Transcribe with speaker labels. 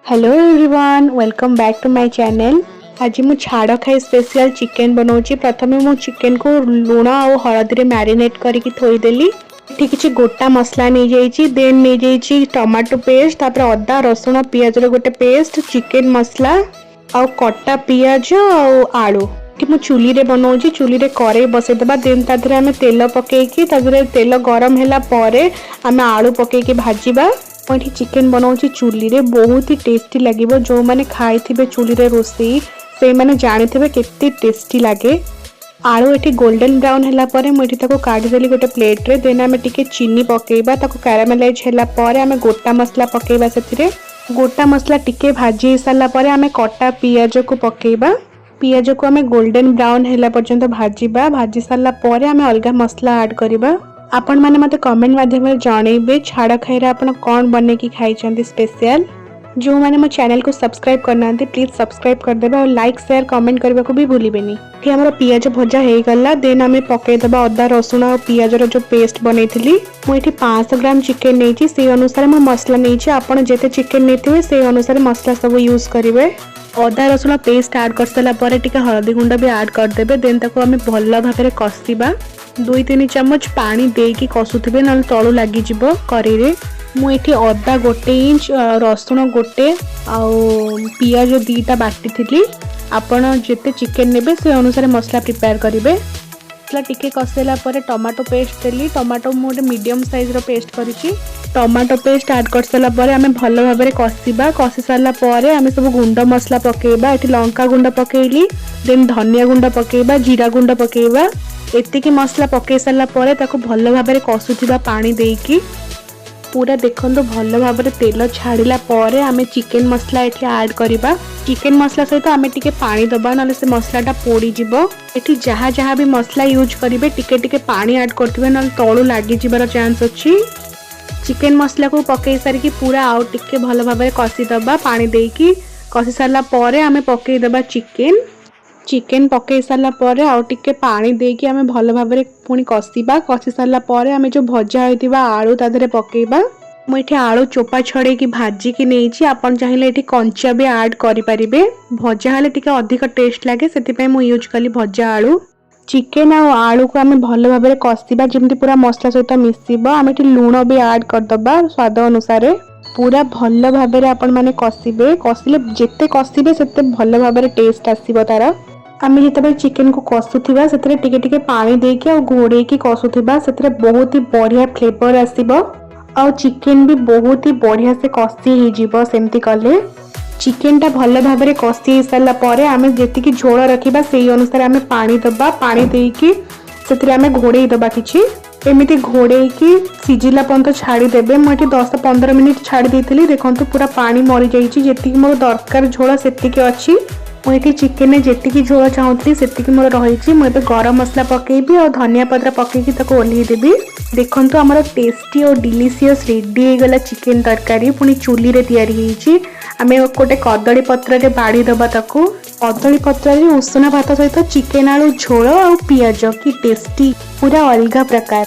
Speaker 1: Hello everyone, welcome back to my channel. आज मु छाड़ खाई स्पेशल चिकन बनाऊँ। प्रथम मु चिकन को लुण और हलदी मैरिनेट करके थोईदेली। ये किसी गोटा मसला नहीं जाइए, देन नहीं जाइए टमाटो पेस्ट, तापर अदा रसुण पियाज गोटे पेस्ट, चिकन मसला और कटा पियाज और आलू। मु चुली रे बनाऊँ। चुली रे कड़े बसईदबा, देन तादरे आम तेल पकईकी तेल गरम है आम आलू पकईकी भाजवा। मुझे चिकेन बनाऊँ चुली रे, बहुत ही टेस्टी लगे। जो मैंने खाई थे चुली रे रोसई से मैंने जानी केते टेस्टी लगे। आलू ये गोल्डन ब्राउन है मुझे काढ़ीदेली गोटे प्लेट रे। देन आम टे चीनी पकेबा, कैरामेलाइज है आम गोटा मसला पकेबा। से गोटा मसला टिके भाजी सारापर आम कटा पियाज को पकेबा। पियाज को आम गोल्डन ब्राउन है पर्यंत भाजवा। भाजी सारापर आम अलग मसला ऐड करवा। आपण मैंने मत कमेंट माध्यम जनइबे छाड़ खाई आपन कौन बने की खाई स्पेशल। जो मैंने मो चैनल को सब्सक्राइब करना प्लीज सब्सक्राइब करदे और लाइक शेयर कमेंट करने को भी भूलिबेनी। कि हमारा पियाज भजा हो गला, देन आम पकईदबा अदा रसुण और पियाज जो पेस्ट बनई मुझे 500 ग्राम चिकेन नहीं, से अनुसार मो मसला नहीं। आपड़ जिते चिकेन नहीं से अनुसार मसला सब यूज करेंगे। अदा रसुण पेस्ट ऐड कर सारापर टिके हलदी गुंड भी ऐड करदे। देन ताको आम भल भाव कषिबा। 2-3 चामच पानी देकी कसुवे ना तलू लगी कड़े। मुझे अदा 1 इंच, रसुण गोटे पियाज 2टा बाटी थी। आपण जिते चिकेन नेबे से अनुसार मसला प्रिपेयर करेंगे। मसला टिके कसेला पर टमाटो पेस्ट देली। टमाटो मुझे मीडियम साइज रो पेस्ट करी। टमाटो पेस्ट ऐड कर सारा पर आम भल भाव कषिबा। कषि सारापर आम सब गुंड मसला पकेबा। ये लंका गुंड पकेली, देन धनिया गुंड पकेबा, जीरा गुंड पकेबा। एतिकी मसला पकई सारापर भल भाव कसुवा पानी देकी पूरा देखो भल भाव तेल छाड़ा पर आम चिकेन मसला ये ऐड करवा। चिकेन मसला सहित आम टिके पानी दबा, ना से मसलाटा पोड़ीज। ये जहाँ जहाँ भी मसला यूज करेंगे टिके टिके पानी ऐड करते ना तलू लगी जबार चांस अच्छी। चिकेन मसला को पकई सारिकी पूरा आउ टिके भल भाव कषिदबा। पानी देकी कषि सारापर आम पकईदबा चिकेन। चिकेन पकई सारापर आउ टिके पानी देकी आम भल भाव पुणी कषिबा। कषि सारापर आम जो भजा होता आलू तादरे पकेबा। मुझे आलू चोपा छड़े की भाजिकी नहीं। आपन चाहिए ये कंचा भी ऐड करें। भजा हेले टिके अधिक टेस्ट लगे, से मुझे यूज कली भजा आलू। चिकेन आ आलू को आम भल भाव कषिबा जमी पूरा मसला सहित मिसब। आम ये लुण भी ऐड करदबा स्वाद अनुसार। पूरा भल भाव आपण मैंने कषिबे। कषिले जिते कषिबे से भल भाव टेस्ट आसब तार। आम जिते चिकेन को कसुवा से टिके पानी देकी घोड़े की कसुवा से बहुत ही बढ़िया फ्लेवर आसब। और चिकेन भी बहुत ही बढ़िया से कषि हो सेमती कले। चिकेन टा भल भाव कषि सारापर आम जी झोल रखा से अनुसार आम पानी दबा। पानी देकी से आम घोड़े दबा। कि एमती घोड़े की सिझिला पर्यंत छाड़ीदेवे। मुझे 10-15 मिनिट छाड़ी देती। देखो पूरा पानी मरी जाइए। जी मोर दरकार झोल से अच्छी। मुझे चिकेन में जी झोल चाहूँगी से मोर रही। मुझे गरम मसला पकेबी और धनिया पत्र पकईकी ओह्लैदेवी। देखो आमर टेस्टी और डिलीशियस रेडी हो गला चिकेन तरकारी। पुणी चुली रे तैयारी आम गोटे कदली पत्र रे बाड़ी दबा। कदली पत्र रे उषुना भात सहित चिकेन आलू झोल और पियाज की टेस्टी पूरा अलग प्रकार।